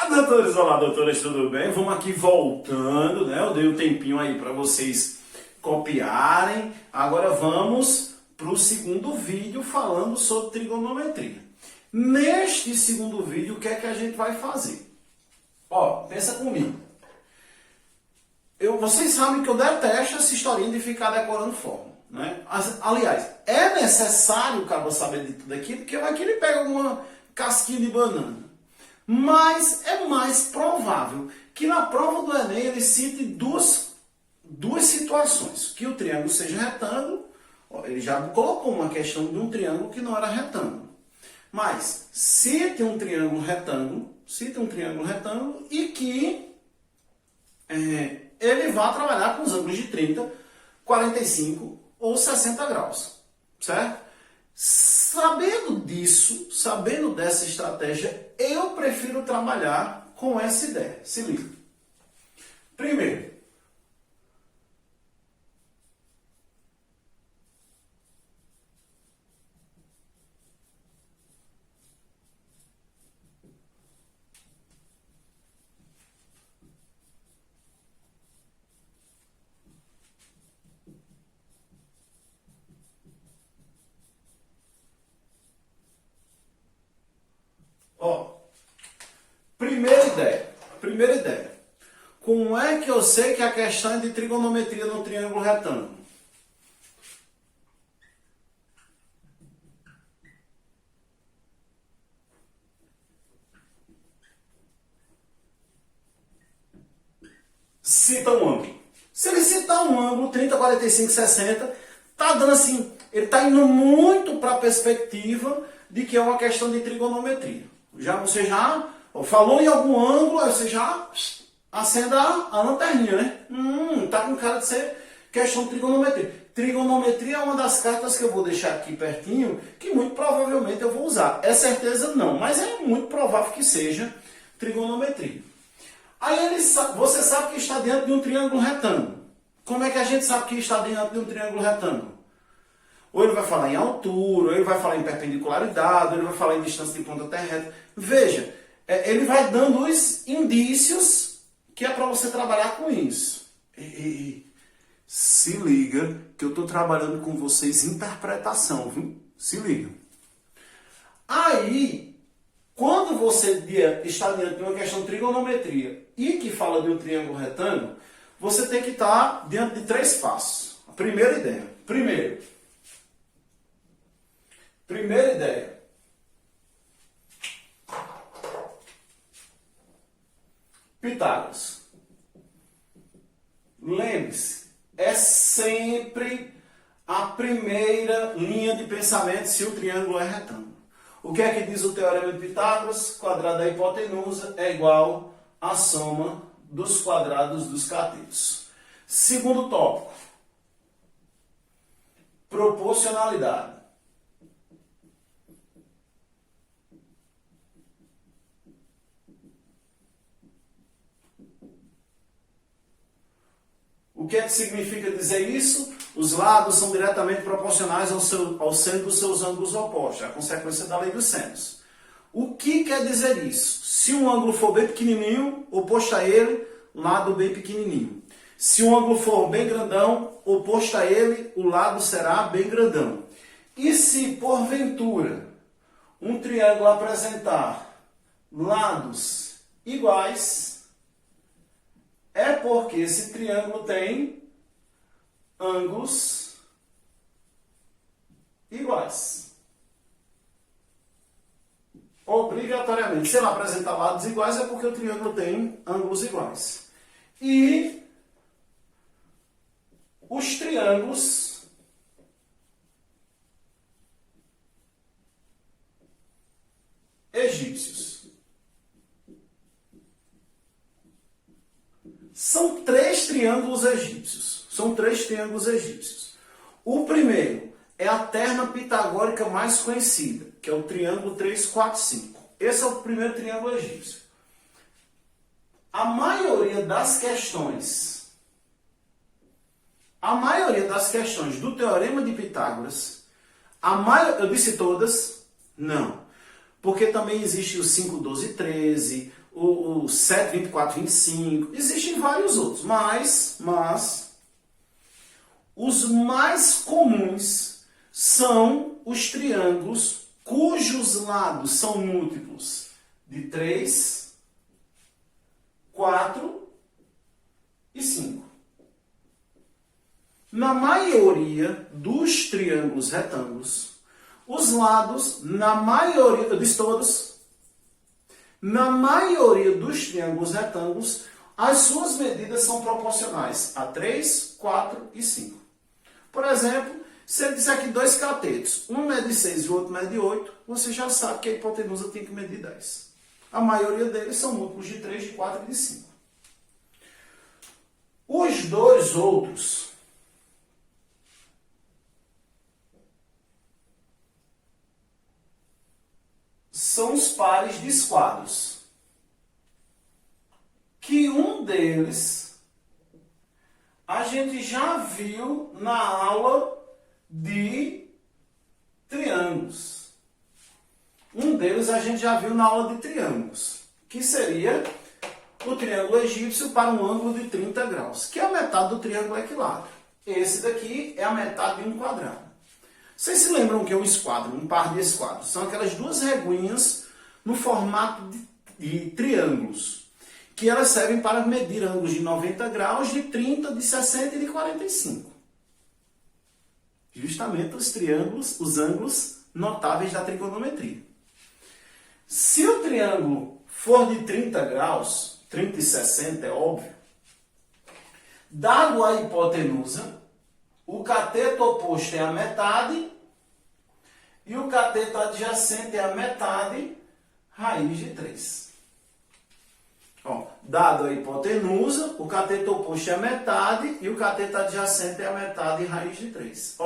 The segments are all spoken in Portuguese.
Doutores, olá, doutoras, tudo bem? Vamos aqui voltando, né? Eu dei um tempinho aí para vocês copiarem. Agora vamos para o segundo vídeo falando sobre trigonometria. Neste segundo vídeo, o que é que a gente vai fazer? Ó, pensa comigo. Vocês sabem que eu detesto essa historinha de ficar decorando fórmula, né? Aliás, é necessário o cara saber de tudo aqui, porque vai que ele pega alguma casquinha de banana. Mas é mais provável que na prova do Enem ele cite duas situações. Que o triângulo seja retângulo. Ele já colocou uma questão de um triângulo que não era retângulo. Mas cite um triângulo retângulo e que ele vá trabalhar com os ângulos de 30, 45 ou 60 graus. Certo? Sabendo disso, sabendo dessa estratégia, eu prefiro trabalhar com essa ideia. Se liga. Primeiro, primeira ideia. Como é que eu sei que a questão é de trigonometria no triângulo retângulo? Cita um ângulo. Se ele citar um ângulo, 30, 45, 60, tá dando assim, ele tá indo muito para a perspectiva de que é uma questão de trigonometria. Você já falou em algum ângulo, aí você já acenda a lanterninha, né? Tá com cara de ser questão de trigonometria. Trigonometria é uma das cartas que eu vou deixar aqui pertinho, que muito provavelmente eu vou usar. É certeza não, mas é muito provável que seja trigonometria. Aí você sabe que está dentro de um triângulo retângulo. Como é que a gente sabe que está dentro de um triângulo retângulo? Ou ele vai falar em altura, ou ele vai falar em perpendicularidade, ou ele vai falar em distância de ponta até reta. Veja, ele vai dando os indícios que é para você trabalhar com isso. Se liga que eu estou trabalhando com vocês interpretação, viu? Se liga. Aí, quando você está diante de uma questão de trigonometria e que fala de um triângulo retângulo, você tem que estar diante de 3 passos. A primeira ideia. Primeira ideia. Pitágoras. Lembre-se, é sempre a primeira linha de pensamento se o triângulo é retângulo. O que é que diz o teorema de Pitágoras? Quadrado da hipotenusa é igual à soma dos quadrados dos catetos. Segundo tópico. Proporcionalidade. O que é que significa dizer isso? Os lados são diretamente proporcionais ao seno dos seus ângulos opostos, é a consequência da lei dos senos. O que quer dizer isso? Se um ângulo for bem pequenininho, oposto a ele, lado bem pequenininho. Se um ângulo for bem grandão, oposto a ele, o lado será bem grandão. E se, porventura, um triângulo apresentar lados iguais, é porque esse triângulo tem ângulos iguais. Obrigatoriamente. Se ele apresentar lados iguais, é porque o triângulo tem ângulos iguais. E os triângulos egípcios. São 3 triângulos egípcios. O primeiro é a terna pitagórica mais conhecida, que é o triângulo 3, 4, 5. Esse é o primeiro triângulo egípcio. A maioria das questões do teorema de Pitágoras, eu disse todas? Não. Porque também existe o 5, 12, 13, o 7, 24, 25, existem vários outros, mas os mais comuns são os triângulos cujos lados são múltiplos de 3, 4 e 5. Na maioria dos triângulos retângulos, os lados, na maioria dos triângulos retângulos, as suas medidas são proporcionais a 3, 4 e 5. Por exemplo, se ele disser que dois catetos, um mede 6 e o outro mede 8, você já sabe que a hipotenusa tem que medir 10. A maioria deles são múltiplos de 3, de 4 e de 5. Os dois outros são os pares de esquadros, que um deles a gente já viu na aula de triângulos. Um deles a gente já viu na aula de triângulos, que seria o triângulo egípcio para um ângulo de 30 graus, que é a metade do triângulo equilátero. Esse daqui é a metade de um quadrado. Vocês se lembram que é um esquadro, um par de esquadros? São aquelas duas reguinhas no formato de triângulos, que elas servem para medir ângulos de 90 graus, de 30, de 60 e de 45. Justamente os triângulos, os ângulos notáveis da trigonometria. Se o triângulo for de 30 graus, 30 e 60 é óbvio, dado a hipotenusa, o cateto oposto é a metade e o cateto adjacente é a metade raiz de 3. Ó, dado a hipotenusa, o cateto oposto é a metade e o cateto adjacente é a metade raiz de 3.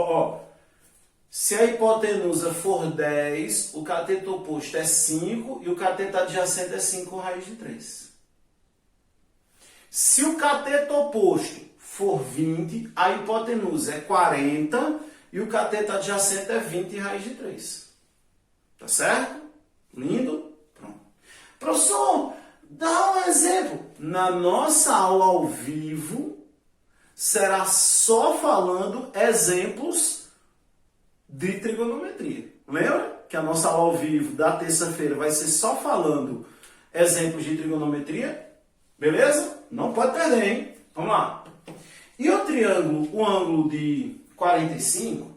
Se a hipotenusa for 10, o cateto oposto é 5 e o cateto adjacente é 5 raiz de 3. Se o cateto oposto for 20, a hipotenusa é 40 e o cateto adjacente é 20 raiz de 3. Tá certo? Lindo? Pronto. Professor, dá um exemplo. Na nossa aula ao vivo, será só falando exemplos de trigonometria. Lembra que a nossa aula ao vivo da terça-feira vai ser só falando exemplos de trigonometria? Beleza? Não pode perder, hein? Vamos lá. E o triângulo, o ângulo de 45,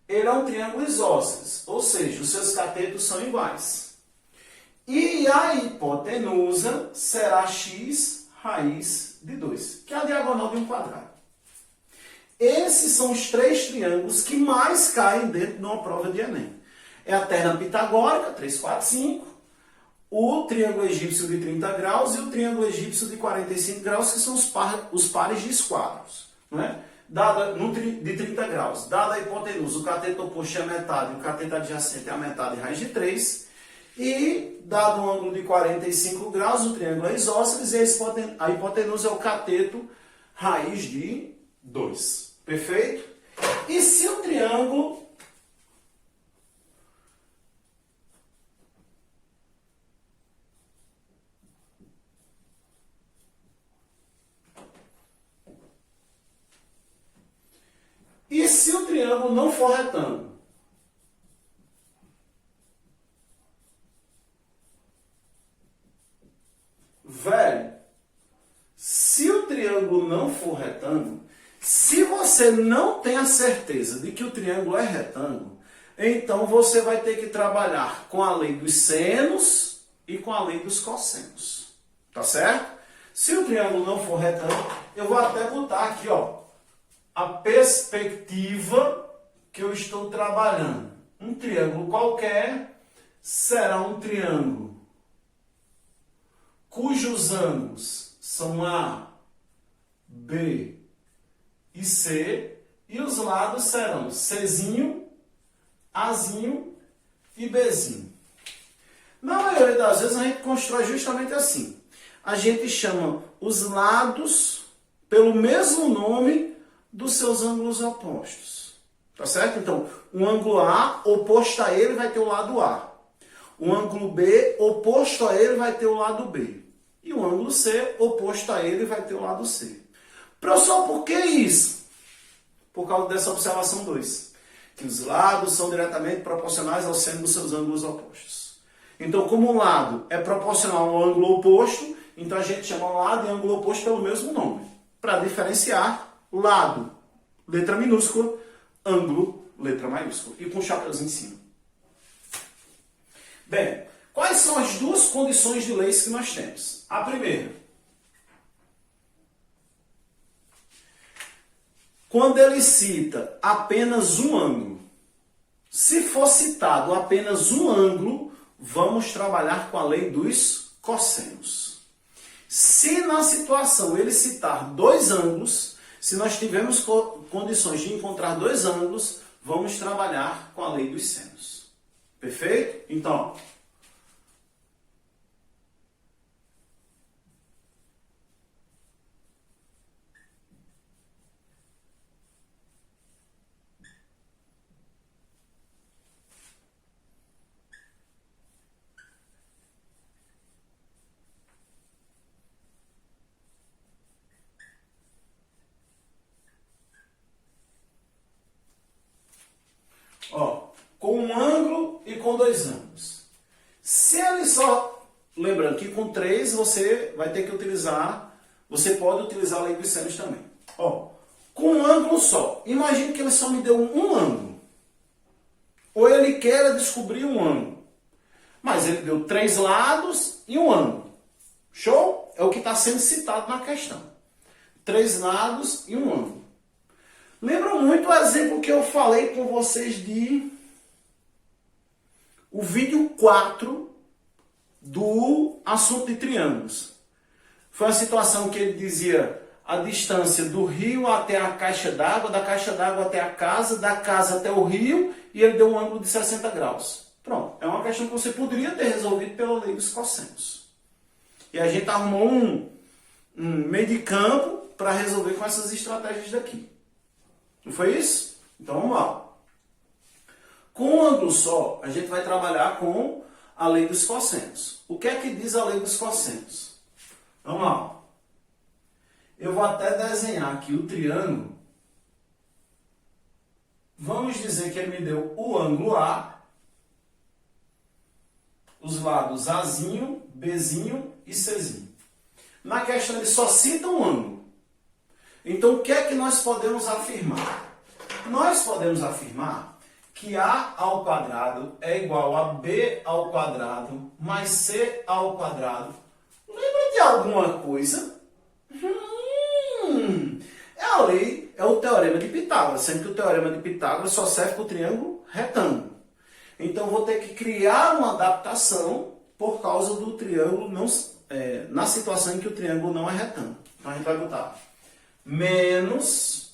ele é um triângulo isósceles, ou seja, os seus catetos são iguais. E a hipotenusa será x raiz de 2, que é a diagonal de um quadrado. Esses são os três triângulos que mais caem dentro de uma prova de Enem. É a terna pitagórica, 3, 4, 5, o triângulo egípcio de 30 graus e o triângulo egípcio de 45 graus, que são os pares de esquadros. Né? De 30 graus, dada a hipotenusa, o cateto oposto é a metade, o cateto adjacente é a metade raiz de 3, e dado o ângulo de 45 graus, o triângulo é isósceles e a hipotenusa é o cateto raiz de 2. Perfeito? E se o triângulo não for retângulo? Velho, se o triângulo não for retângulo, se você não tem a certeza de que o triângulo é retângulo, então você vai ter que trabalhar com a lei dos senos e com a lei dos cossenos. Tá certo? Se o triângulo não for retângulo, eu vou até botar aqui, ó, a perspectiva que eu estou trabalhando. Um triângulo qualquer será um triângulo cujos ângulos são A, B e C, e os lados serão Czinho, Azinho e Bzinho. Na maioria das vezes a gente constrói justamente assim. A gente chama os lados pelo mesmo nome dos seus ângulos opostos. Tá certo? Então, um ângulo A, oposto a ele, vai ter o lado A. O ângulo B, oposto a ele, vai ter o lado B. ângulo C, oposto a ele vai ter o lado C. Professor, por que isso? Por causa dessa observação 2. Que os lados são diretamente proporcionais ao seno dos seus ângulos opostos. Então, como um lado é proporcional ao ângulo oposto, então a gente chama lado e ângulo oposto pelo mesmo nome. Para diferenciar lado, letra minúscula, ângulo, letra maiúscula. E com o chapeuzinho em cima. Bem, quais são as duas condições de leis que nós temos? A primeira, quando ele cita apenas um ângulo. Se for citado apenas um ângulo, vamos trabalhar com a lei dos cossenos. Se na situação ele citar dois ângulos, se nós tivermos condições de encontrar dois ângulos, vamos trabalhar com a lei dos senos. Perfeito? Então, com um ângulo e com dois ângulos. Se ele só, lembrando que com três você vai ter que utilizar, você pode utilizar a lei dos senos também. Com um ângulo só, imagine que ele só me deu um ângulo. Ou ele quer descobrir um ângulo. Mas ele deu três lados e um ângulo. Show? É o que está sendo citado na questão. Três lados e um ângulo. Lembra muito o exemplo que eu falei com vocês de o vídeo 4 do assunto de triângulos. Foi a situação que ele dizia a distância do rio até a caixa d'água, da caixa d'água até a casa, da casa até o rio, e ele deu um ângulo de 60 graus. Pronto, é uma questão que você poderia ter resolvido pela lei dos cossenos. E a gente arrumou um meio de campo para resolver com essas estratégias daqui. Não foi isso? Então vamos lá. Com um ângulo só, a gente vai trabalhar com a lei dos cossenos. O que é que diz a lei dos cossenos? Vamos lá. Eu vou até desenhar aqui o triângulo. Vamos dizer que ele me deu o ângulo A, os lados Azinho, Bzinho e Czinho. Na questão ele só cita um ângulo. Então o que é que nós podemos afirmar? Nós podemos afirmar que A ao quadrado é igual a B ao quadrado mais C ao quadrado. Lembra de alguma coisa? É a lei, é o teorema de Pitágoras, sendo que o teorema de Pitágoras só serve para o triângulo retângulo. Então vou ter que criar uma adaptação por causa do triângulo, na situação em que o triângulo não é retângulo. Então a gente vai botar menos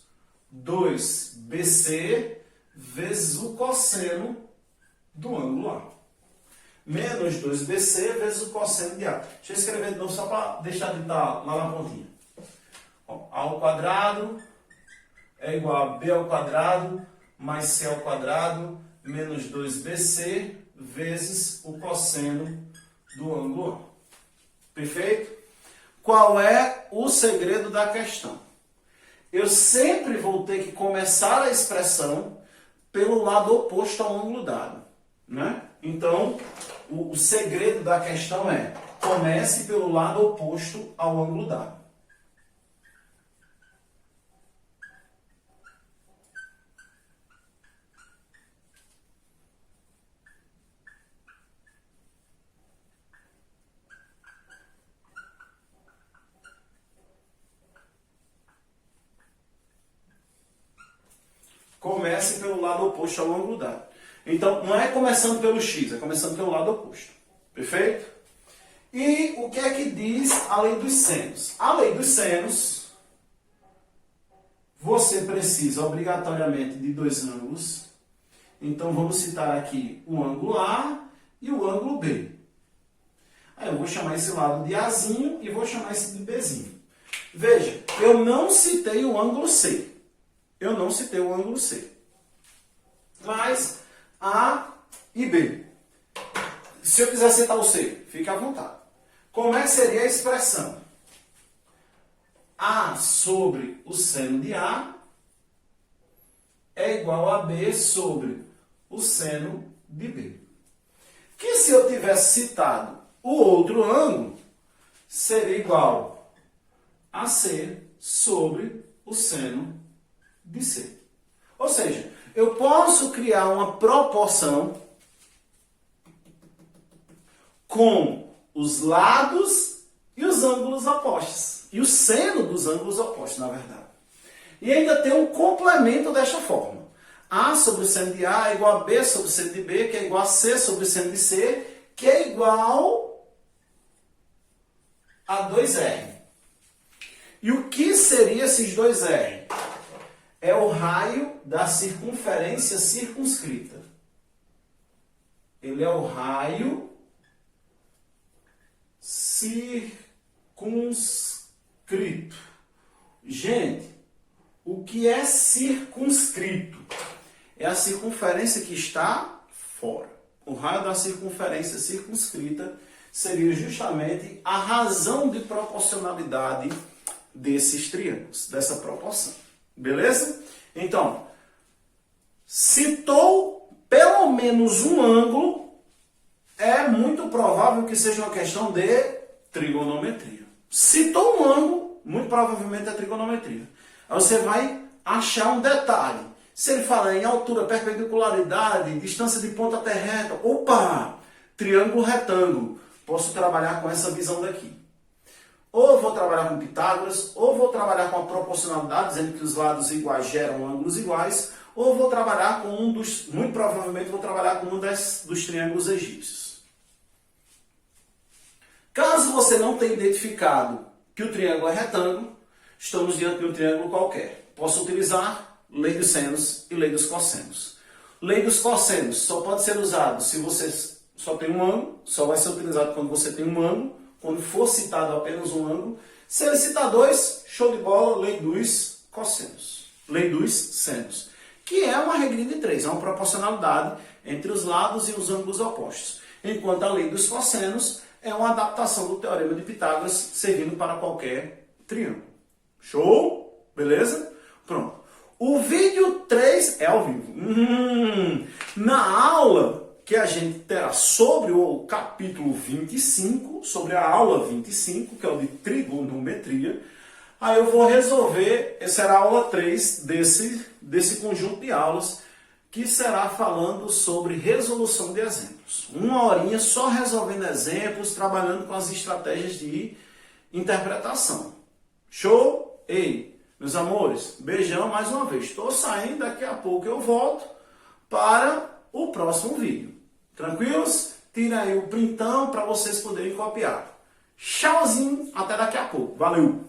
2BC vezes o cosseno do ângulo A. Menos 2BC vezes o cosseno de A. Deixa eu escrever de novo só para deixar de estar lá na pontinha. A ao quadrado é igual a B ao quadrado mais C ao quadrado menos 2BC vezes o cosseno do ângulo A. Perfeito? Qual é o segredo da questão? Eu sempre vou ter que começar a expressão pelo lado oposto ao ângulo dado, né? Então, o segredo da questão é: comece pelo lado oposto ao ângulo dado. Comece pelo lado oposto ao ângulo dado. Então, não é começando pelo x, é começando pelo lado oposto. Perfeito? E o que é que diz a lei dos senos? A lei dos senos, você precisa obrigatoriamente de dois ângulos. Então, vamos citar aqui o ângulo A e o ângulo B. Aí eu vou chamar esse lado de Azinho e vou chamar esse de Bzinho. Veja, eu não citei o ângulo C. Eu não citei o ângulo C. Mas A e B. Se eu quiser citar o C, fique à vontade. Como é que seria a expressão? A sobre o seno de A é igual a B sobre o seno de B. Que se eu tivesse citado o outro ângulo, seria igual a C sobre o seno de C. Ou seja, eu posso criar uma proporção com os lados e os ângulos opostos. E o seno dos ângulos opostos, na verdade. E ainda tem um complemento desta forma. A sobre o seno de A é igual a B sobre o seno de B, que é igual a C sobre o seno de C, que é igual a 2R. E o que seria esses 2R? É o raio da circunferência circunscrita. Ele é o raio circunscrito. Gente, o que é circunscrito? É a circunferência que está fora. O raio da circunferência circunscrita seria justamente a razão de proporcionalidade desses triângulos, dessa proporção. Beleza? Então, citou pelo menos um ângulo, é muito provável que seja uma questão de trigonometria. Citou um ângulo, muito provavelmente é trigonometria. Aí você vai achar um detalhe. Se ele falar em altura, perpendicularidade, distância de ponta até reta, opa, triângulo retângulo, posso trabalhar com essa visão daqui. Ou vou trabalhar com Pitágoras, ou vou trabalhar com a proporcionalidade, dizendo que os lados iguais geram ângulos iguais, ou vou trabalhar com muito provavelmente vou trabalhar com um dos triângulos egípcios. Caso você não tenha identificado que o triângulo é retângulo, estamos diante de um triângulo qualquer. Posso utilizar lei dos senos e lei dos cossenos. Lei dos cossenos só pode ser usado se você só tem um ângulo, só vai ser utilizado quando você tem um ângulo, quando for citado apenas um ângulo. Se ele citar dois, show de bola, lei dos cossenos. Lei dos senos. Que é uma regrinha de 3, é uma proporcionalidade entre os lados e os ângulos opostos. Enquanto a lei dos cossenos é uma adaptação do teorema de Pitágoras, servindo para qualquer triângulo. Show? Beleza? Pronto. O vídeo 3 é ao vivo. Na aula que a gente terá sobre o capítulo 25, sobre a aula 25, que é o de trigonometria, aí eu vou resolver, será a aula 3 desse conjunto de aulas, que será falando sobre resolução de exemplos. Uma horinha só resolvendo exemplos, trabalhando com as estratégias de interpretação. Show? Ei, meus amores, beijão mais uma vez. Estou saindo, daqui a pouco eu volto para o próximo vídeo. Tranquilos? Tira aí o printão para vocês poderem copiar. Tchauzinho, até daqui a pouco. Valeu!